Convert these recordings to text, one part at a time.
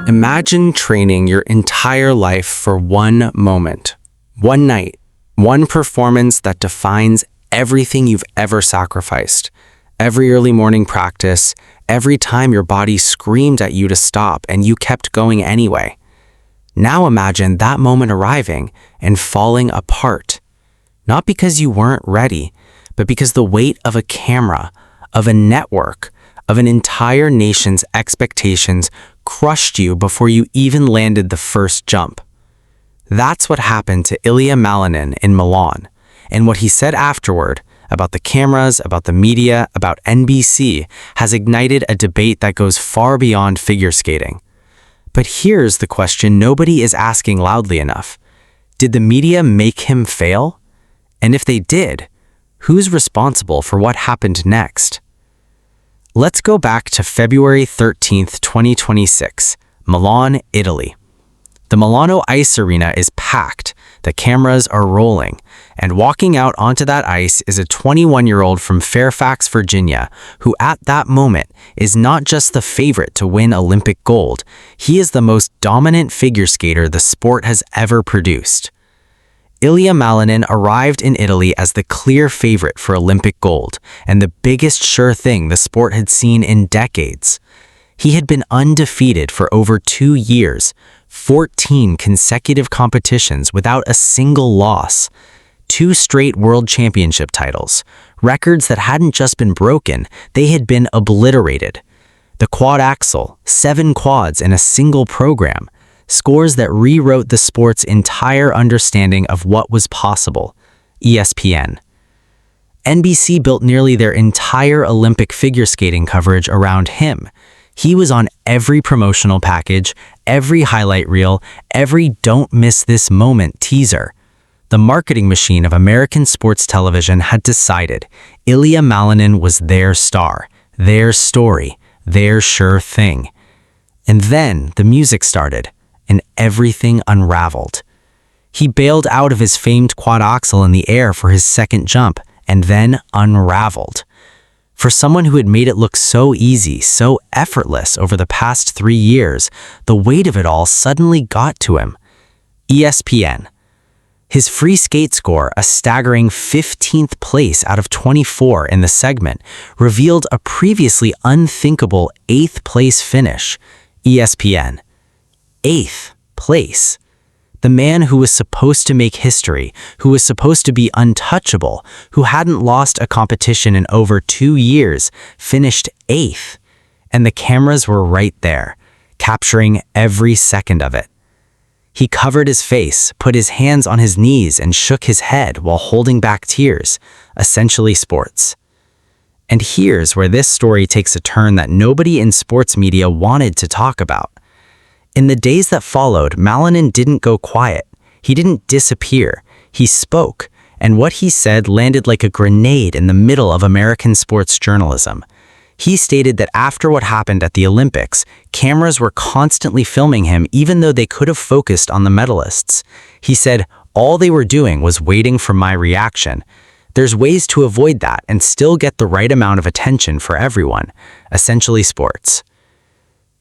Imagine training your entire life for one moment, one night, one performance that defines everything you've ever sacrificed. Every early morning practice, every time your body screamed at you to stop and you kept going anyway. Now imagine that moment arriving and falling apart. Not because you weren't ready, but because the weight of a camera, of a network, of an entire nation's expectations crushed you before you even landed the first jump. That's what happened to Ilia Malinin in Milan, and what he said afterward about the cameras, about the media, about NBC has ignited a debate that goes far beyond figure skating. But here's the question nobody is asking loudly enough. Did the media make him fail? And if they did, who's responsible for what happened next? Let's go back to February 13th, 2026, Milan, Italy. The Milano ice arena is packed, the cameras are rolling, and walking out onto that ice is a 21-year-old from Fairfax, Virginia, who at that moment is not just the favorite to win Olympic gold, he is the most dominant figure skater the sport has ever produced. Ilia Malinin arrived in Italy as the clear favorite for Olympic gold, and the biggest sure thing the sport had seen in decades. He had been undefeated for over 2 years, 14 consecutive competitions without a single loss, 2 straight world championship titles, records that hadn't just been broken, they had been obliterated. The quad axel, 7 quads in a single program, scores that rewrote the sport's entire understanding of what was possible. ESPN. NBC built nearly their entire Olympic figure skating coverage around him. He was on every promotional package, every highlight reel, every don't miss this moment teaser. The marketing machine of American sports television had decided Ilia Malinin was their star, their story, their sure thing. And then the music started, and everything unraveled. He bailed out of his famed quad axel in the air for his second jump, and then unraveled. For someone who had made it look so easy, so effortless over the past 3 years, the weight of it all suddenly got to him. ESPN. His free skate score, a staggering 15th place out of 24 in the segment, revealed a previously unthinkable 8th place finish. ESPN. 8th place. The man who was supposed to make history, who was supposed to be untouchable, who hadn't lost a competition in over 2 years, finished 8th. And the cameras were right there, capturing every second of it. He covered his face, put his hands on his knees, and shook his head while holding back tears, essentially sports. And here's where this story takes a turn that nobody in sports media wanted to talk about. In the days that followed, Malinin didn't go quiet. He didn't disappear. He spoke, and what he said landed like a grenade in the middle of American sports journalism. He stated that after what happened at the Olympics, cameras were constantly filming him even though they could have focused on the medalists. He said, all they were doing was waiting for my reaction. There's ways to avoid that and still get the right amount of attention for everyone, essentially sports.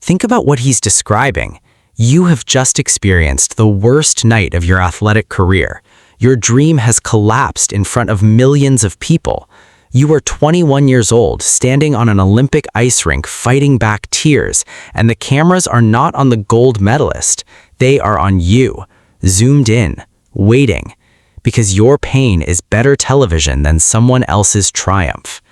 Think about what he's describing. You have just experienced the worst night of your athletic career. Your dream has collapsed in front of millions of people. You are 21 years old, standing on an Olympic ice rink fighting back tears, and the cameras are not on the gold medalist. They are on you, zoomed in, waiting, because your pain is better television than someone else's triumph.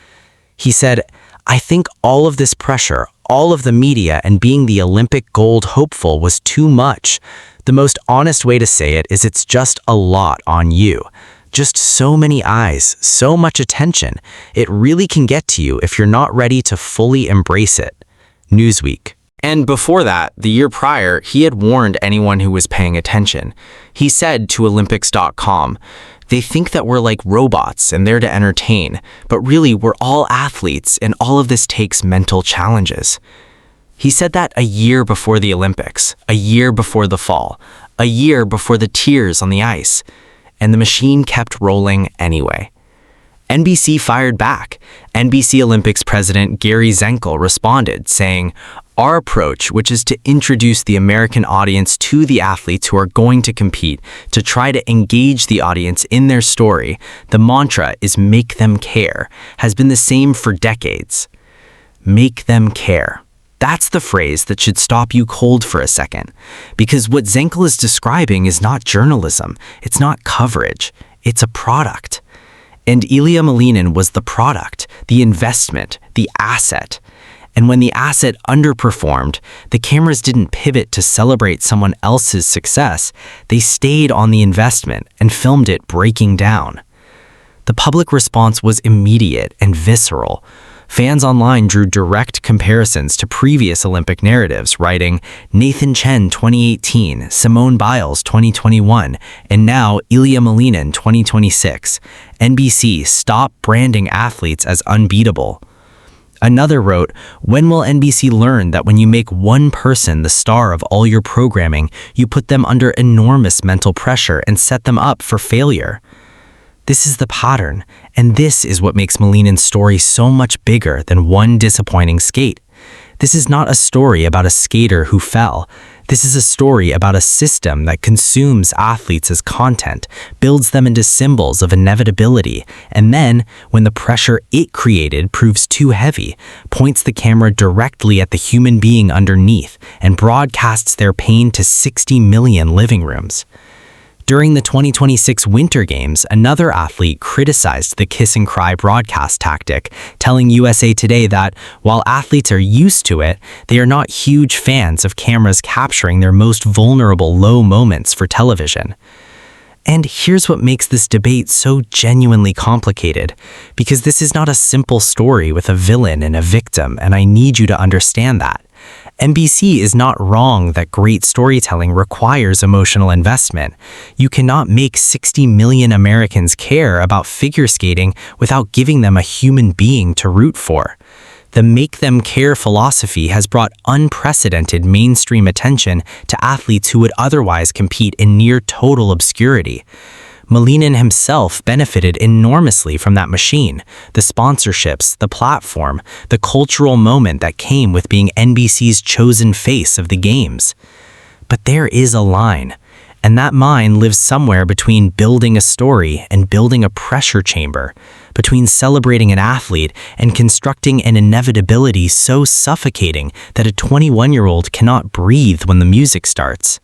He said, I think all of this pressure, all of the media and being the Olympic gold hopeful was too much. The most honest way to say it is it's just a lot on you. Just so many eyes, so much attention. It really can get to you if you're not ready to fully embrace it. Newsweek. And before that, the year prior, he had warned anyone who was paying attention. He said to Olympics.com, they think that we're like robots and there to entertain, but really we're all athletes and all of this takes mental challenges. He said that a year before the Olympics, a year before the fall, a year before the tears on the ice, and the machine kept rolling anyway. NBC fired back. NBC Olympics president Gary Zenkel responded, saying, Our approach, which is to introduce the American audience to the athletes who are going to compete, to try to engage the audience in their story, the mantra is make them care, has been the same for decades. Make them care. That's the phrase that should stop you cold for a second. Because what Zenkel is describing is not journalism, it's not coverage, it's a product. And Ilia Malinin was the product, the investment, the asset. And when the asset underperformed, the cameras didn't pivot to celebrate someone else's success. They stayed on the investment and filmed it breaking down. The public response was immediate and visceral. Fans online drew direct comparisons to previous Olympic narratives, writing, Nathan Chen 2018, Simone Biles 2021, and now Ilia Malinin 2026. NBC, stop branding athletes as unbeatable. Another wrote, when will NBC learn that when you make one person the star of all your programming, you put them under enormous mental pressure and set them up for failure? This is the pattern, and this is what makes Malinin's story so much bigger than one disappointing skate. This is not a story about a skater who fell. This is a story about a system that consumes athletes as content, builds them into symbols of inevitability, and then, when the pressure it created proves too heavy, points the camera directly at the human being underneath and broadcasts their pain to 60 million living rooms. During the 2026 Winter Games, another athlete criticized the kiss and cry broadcast tactic, telling USA Today that, while athletes are used to it, they are not huge fans of cameras capturing their most vulnerable low moments for television. And here's what makes this debate so genuinely complicated, because this is not a simple story with a villain and a victim, and I need you to understand that. NBC is not wrong that great storytelling requires emotional investment. You cannot make 60 million Americans care about figure skating without giving them a human being to root for. The make them care philosophy has brought unprecedented mainstream attention to athletes who would otherwise compete in near total obscurity. Malinin himself benefited enormously from that machine, the sponsorships, the platform, the cultural moment that came with being NBC's chosen face of the games. But there is a line, and that line lives somewhere between building a story and building a pressure chamber, between celebrating an athlete and constructing an inevitability so suffocating that a 21-year-old cannot breathe when the music starts.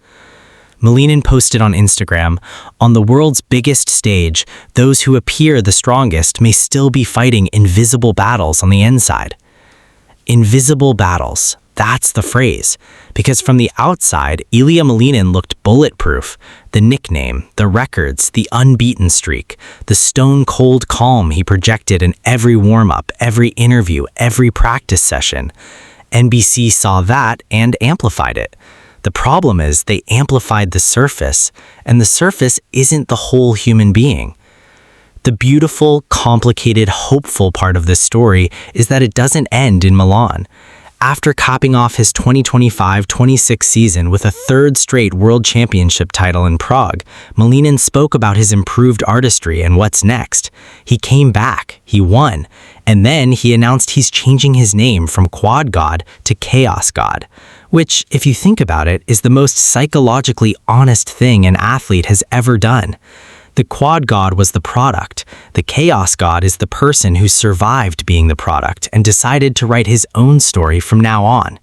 Malinin posted on Instagram, on the world's biggest stage, those who appear the strongest may still be fighting invisible battles on the inside. Invisible battles, that's the phrase. Because from the outside, Ilia Malinin looked bulletproof. The nickname, the records, the unbeaten streak, the stone-cold calm he projected in every warm-up, every interview, every practice session. NBC saw that and amplified it. The problem is they amplified the surface, and the surface isn't the whole human being. The beautiful, complicated, hopeful part of this story is that it doesn't end in Milan. After capping off his 2025-26 season with a third straight World Championship title in Prague, Malinin spoke about his improved artistry and what's next. He came back, he won, and then he announced he's changing his name from Quad God to Chaos God, which, if you think about it, is the most psychologically honest thing an athlete has ever done. The Quad God was the product. The Chaos God is the person who survived being the product and decided to write his own story from now on.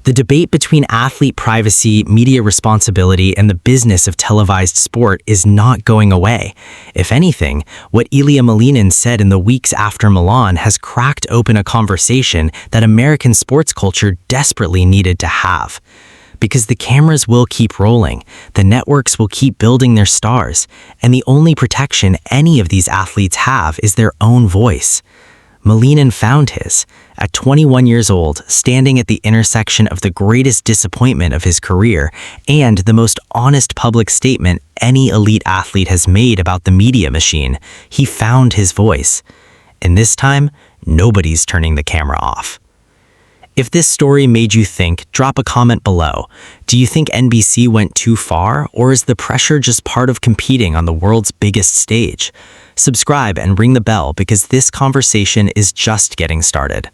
The debate between athlete privacy, media responsibility, and the business of televised sport is not going away. If anything, what Ilia Malinin said in the weeks after Milan has cracked open a conversation that American sports culture desperately needed to have. Because the cameras will keep rolling, the networks will keep building their stars, and the only protection any of these athletes have is their own voice. Malinin found his, at 21 years old, standing at the intersection of the greatest disappointment of his career and the most honest public statement any elite athlete has made about the media machine. He found his voice. And this time, nobody's turning the camera off. If this story made you think, drop a comment below. Do you think NBC went too far, or is the pressure just part of competing on the world's biggest stage? Subscribe and ring the bell because this conversation is just getting started.